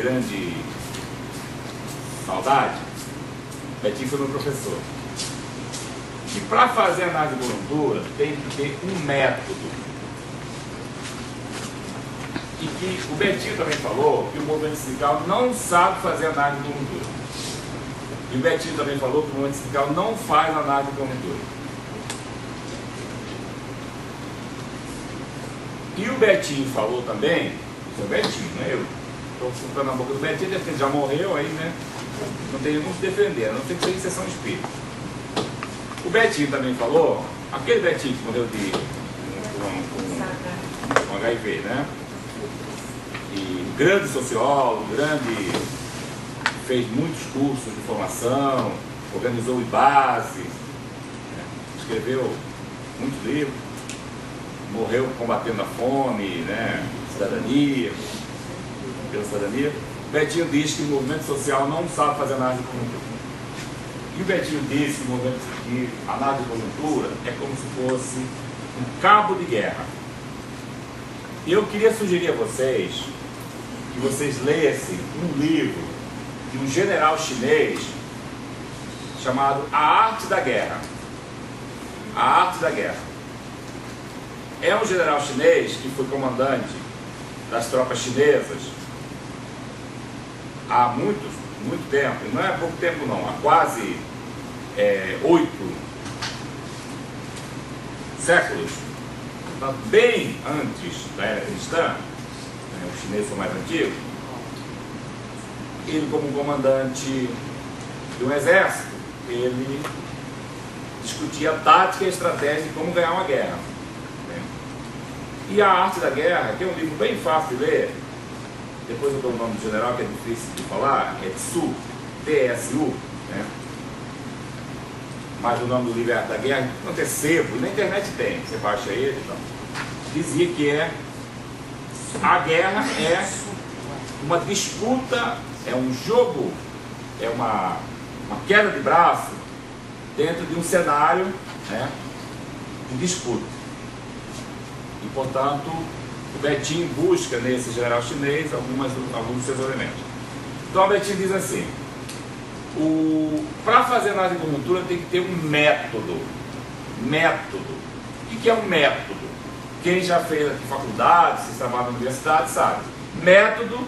grande saudade, Betinho foi meu professor. E para fazer análise de conjuntura tem que ter um método. E que o Betinho também falou que o movimento sindical não sabe fazer análise de conjuntura. E o Betinho também falou que o movimento sindical não faz análise de conjuntura. E o Betinho falou também, isso é o Betinho, não é eu. Estou chutando na boca do Betinho, ele já morreu aí, né? Não tem como se defender, a não ser que seja exceção espírita. O Betinho também falou, aquele Betinho que morreu com HIV, né? E grande sociólogo, fez muitos cursos de formação, organizou o IBASE, escreveu muitos livros, morreu combatendo a fome, né? Cidadania, pela cidadania. Betinho diz que o movimento social não sabe fazer análise de conjuntura. E o Betinho disse que a análise de conjuntura é como se fosse um cabo de guerra. E eu queria sugerir a vocês que vocês lessem um livro de um general chinês chamado A Arte da Guerra. A Arte da Guerra. É um general chinês que foi comandante das tropas chinesas há muito tempo, não é pouco tempo não, há quase 8 séculos, bem antes da era cristã, o chinês foi mais antigo. Ele, como comandante de um exército, ele discutia tática e estratégia de como ganhar uma guerra. E A Arte da Guerra, que é um livro bem fácil de ler, depois eu dou o nome do general, que é difícil de falar, é Tsu, T-S-U, né? Mas o nome do livro é A Arte da Guerra, não tem sebo, na internet tem, você baixa ele e tal. Dizia que a guerra é uma disputa, é um jogo, é uma queda de braço dentro de um cenário, né, de disputa. E, portanto, o Betinho busca nesse general chinês alguns dos seus elementos. Então, o Betinho diz assim, para fazer análise de conjuntura tem que ter um método. Método. O que é um método? Quem já fez aqui faculdade, se trabalha na universidade, sabe. Método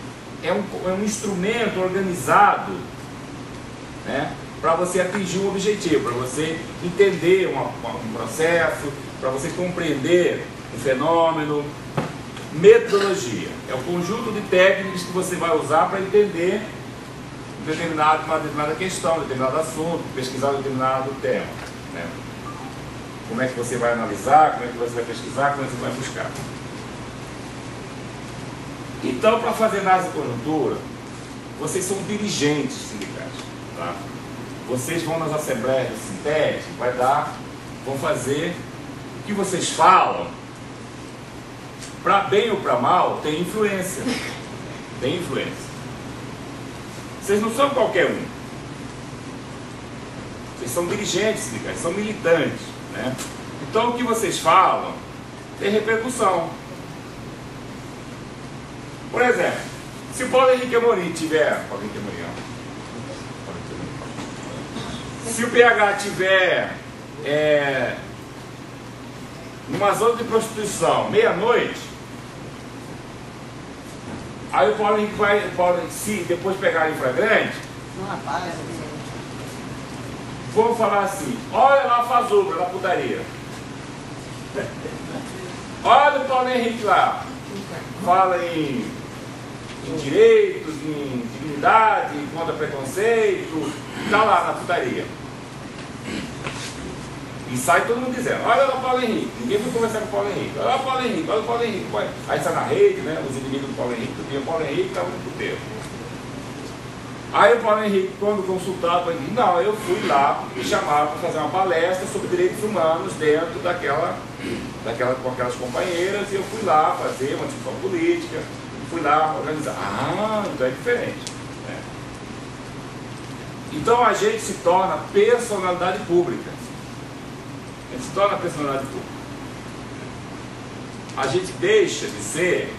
é um instrumento organizado, né, para você atingir um objetivo, para você entender um processo, para você compreender um fenômeno. Metodologia é o conjunto de técnicas que você vai usar para entender uma determinada questão, um determinado assunto, pesquisar um determinado tema, né? Como é que você vai analisar, como é que você vai pesquisar, como é que você vai buscar. Então, para fazer análise de conjuntura, vocês são dirigentes sindicais, tá? Vocês vão nas assembleias do Sintec, vão fazer o que vocês falam. Para bem ou para mal, tem influência. Tem influência. Vocês não são qualquer um. Vocês são dirigentes sindicais, são militantes, né? Então o que vocês falam tem repercussão. Por exemplo, se o Paulo Henrique Amorim tiver... Se o PH tiver numa zona de prostituição, meia-noite, aí o Paulo Henrique se depois pegar em flagrante, vamos falar assim, olha lá a Fazubra, na putaria. Olha o Paulo Henrique lá, fala em direitos, em dignidade, contra preconceito, está lá na putaria. E sai todo mundo dizendo, olha lá o Paulo Henrique, ninguém foi conversar com o Paulo Henrique, olha lá o Paulo Henrique, olha o Paulo Henrique. Aí sai na rede, né, os inimigos do Paulo Henrique, o Paulo Henrique estava no puteiro. Aí o Paulo Henrique, quando consultado, ele disse, não, eu fui lá, me chamaram para fazer uma palestra sobre direitos humanos dentro com aquelas companheiras, e eu fui lá fazer uma discussão política, fui lá organizar. Ah, então é diferente, né? Então a gente se torna personalidade pública. A gente se torna personalidade pública. A gente deixa de ser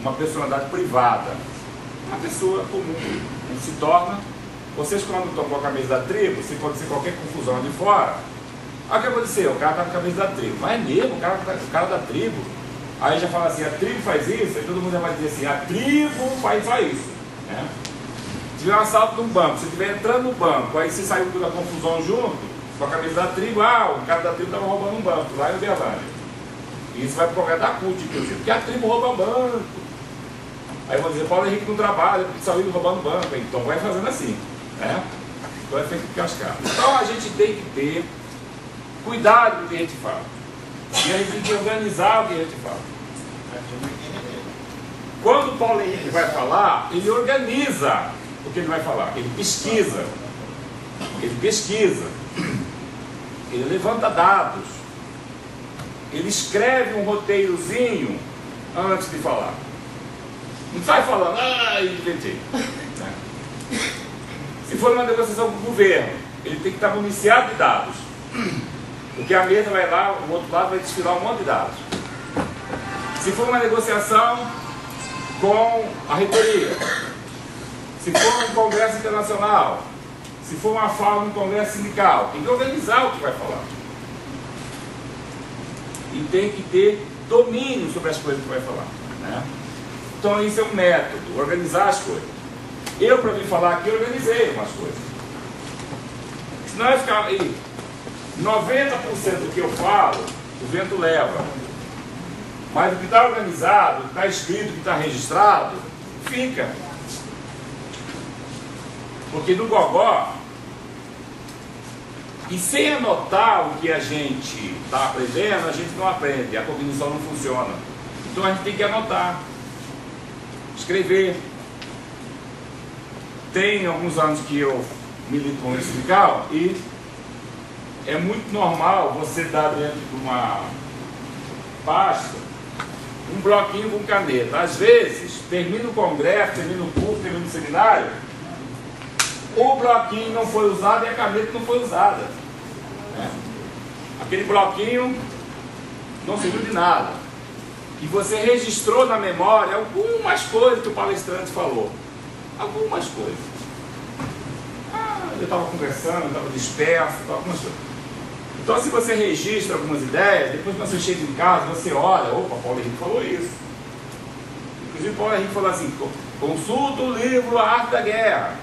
uma personalidade privada. uma pessoa comum. Não se torna. Vocês, quando estão com a camisa da tribo, se pode ser qualquer confusão ali fora, aí o que aconteceu? O cara está com a camisa da tribo. Mas é mesmo, o cara da tribo. Aí já fala assim, a tribo faz isso, aí todo mundo já vai dizer assim, a tribo faz isso. Né? Se tiver um assalto num banco, se estiver entrando no banco, aí se saiu toda a confusão junto, com a camisa da tribo, o cara da tribo estava roubando um banco, lá em Uberlândia. E isso vai pro programa da CUT, inclusive, porque a tribo rouba banco. Aí vão dizer, Paulo Henrique não trabalha, porque saiu roubando banco. Então vai fazendo assim. Né? Então é feito cascado. Então a gente tem que ter cuidado com o que a gente fala. E a gente tem que organizar o que a gente fala. Quando o Paulo Henrique vai falar, ele organiza o que ele vai falar. Ele pesquisa. Ele levanta dados. Ele escreve um roteirozinho antes de falar. Não sai falando, inventei. Se for uma negociação com o governo, ele tem que estar municiado de dados. Porque a mesa vai lá, o outro lado vai desfilar um monte de dados. Se for uma negociação com a reitoria, se for um congresso internacional, se for uma fala num congresso sindical, tem que organizar o que vai falar. E tem que ter domínio sobre as coisas que vai falar. Né? Então isso é um método, organizar as coisas. Eu, para vir falar aqui, organizei umas coisas. Senão eu ficar aí, 90% do que eu falo, o vento leva. Mas o que está organizado, o que está escrito, o que está registrado, fica. Porque no gogó, e sem anotar o que a gente está aprendendo, a gente não aprende, a cognição não funciona. Então a gente tem que anotar, escrever. Tem alguns anos que eu milito com o sindical e é muito normal você dar dentro de uma pasta um bloquinho com caneta. Às vezes, termina o congresso, termina o curso, termina o seminário, o bloquinho não foi usado e a caneta não foi usada. Né? Aquele bloquinho não serviu de nada. E você registrou na memória algumas coisas que o palestrante falou. Algumas coisas. Eu estava conversando, eu estava disperso, algumas coisas. Então, se você registra algumas ideias, depois que você chega em casa, você olha, opa, Paulo Henrique falou isso. Inclusive, Paulo Henrique falou assim, consulta o livro A Arte da Guerra.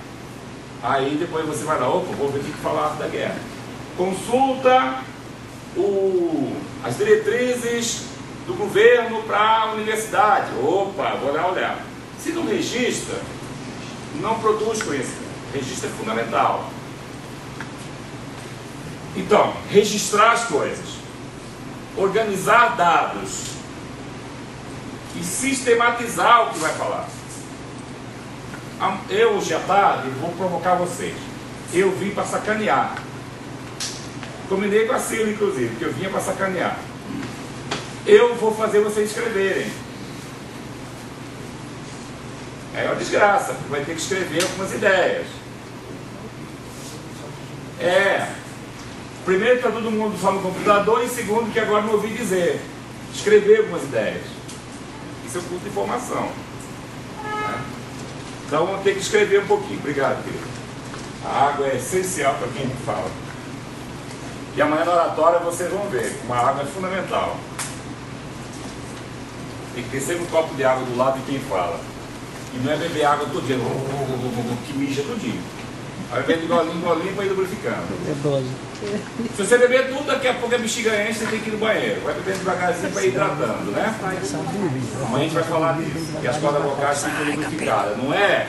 Aí depois você vai lá, opa, vou ver o que fala a Arte da Guerra. Consulta as diretrizes do governo para a universidade. Opa, vou lá olhar. Se não registra, não produz conhecimento. Registro é fundamental. Então, registrar as coisas, organizar dados e sistematizar o que vai falar. Eu, hoje à tarde, vou provocar vocês. Eu vim para sacanear. Combinei com a Silvia, inclusive, que eu vinha para sacanear. Eu vou fazer vocês escreverem. É uma desgraça, porque vai ter que escrever algumas ideias. Primeiro, está todo mundo só no computador, e segundo, que agora não ouvi dizer. Escrever algumas ideias. Isso é um curso de formação. Então, vamos ter que escrever um pouquinho. Obrigado, querido. A água é essencial para quem fala. E amanhã na oratória vocês vão ver. Uma água é fundamental. Tem que ter sempre um copo de água do lado de quem fala. E não é beber água todo dia, que mija todo dia. Aí bebe golinho para ir lubrificando. É dose. Se você beber tudo, daqui a pouco a bexiga enche, você tem que ir no banheiro. Vai bebendo devagarzinho para ir hidratando, né? Amanhã a gente vai falar disso. Que as cordas vocais ficam lubrificadas. Não é